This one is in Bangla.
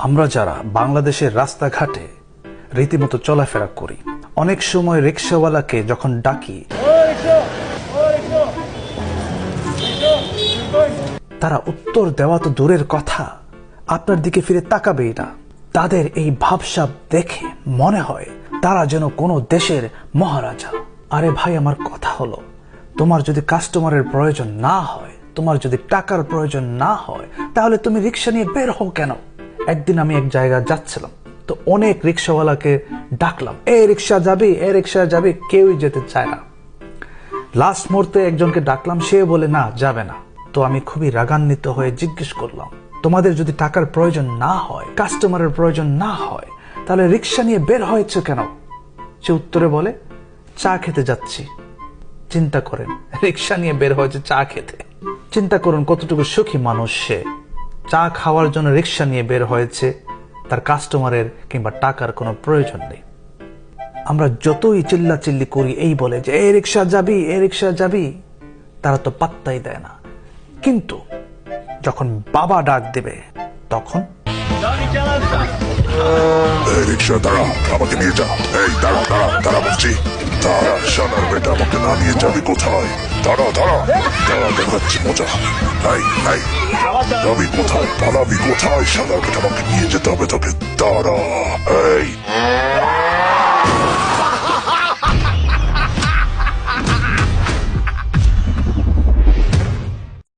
আমরা যারা বাংলাদেশের রাস্তাঘাটে রীতিমতো চলাফেরা করি, অনেক সময় রিকশাওয়ালাকে যখন ডাকি তারা উত্তর দেওয়া তো দূরের কথা, আপনার দিকে ফিরে তাকাবেই না। তাদের এই ভাবসাব দেখে মনে হয় তারা যেন কোনো দেশের মহারাজা। আরে ভাই, আমার কথা হলো, তোমার যদি কাস্টমারের প্রয়োজন না হয়, তোমার যদি টাকার প্রয়োজন না হয়, তাহলে তুমি রিক্সা নিয়ে বের হও কেন? একদিন আমি এক জায়গায় যাচ্ছিলাম, তো অনেক রিক্সাওয়ালাকে ডাকলাম, এ রিক্সা যাবি, এ রিক্সা যাবি, কেউই যেতে চায় না। লাস্ট মুহূর্তে একজনকে ডাকলাম, সে বলে না, যাবে না। তো আমি খুবই রাগান্বিত হয়ে জিজ্ঞেস করলাম, তোমাদের যদি টাকার প্রয়োজন না হয়, কাস্টমারের প্রয়োজন না হয়, তাহলে রিক্সা নিয়ে বের হয়েছে কেন? সে উত্তরে বলে, চা খেতে যাচ্ছি। চিন্তা করেন, রিক্সা নিয়ে বের হয়েছে চা খেতে। চিন্তা করুন কতটুকু সুখী মানুষ সে। চা খাওয়ার জন্য রিক্সা নিয়ে বের হয়েছে, তার কাস্টমারের কিংবা টাকার কোনো প্রয়োজন নেই। আমরা যতই চিল্লাচিল্লি করি এই বলে যে এ রিক্সা যাবি, এ রিক্সা যাবি, তারা তো পাত্তাই দেয় না। কিন্তু যখন বাবা ডাক দেবে তখন রিক্সা দাঁড়া, আমাকে নিয়ে যা। এই দাঁড়া দাঁড়া দাঁড়া বলছি, দাঁড়া শালার বেটা, আমাকে না নিয়ে যাবি কোথায়? দাঁড়া দাঁড়া দাঁড়া, দেখাচ্ছি মজা। এই এই যাবি কোথায়, পালাবি কোথায়? শালার বেটা, আমাকে নিয়ে যেতে হবে তোকে। দাঁড়া। এই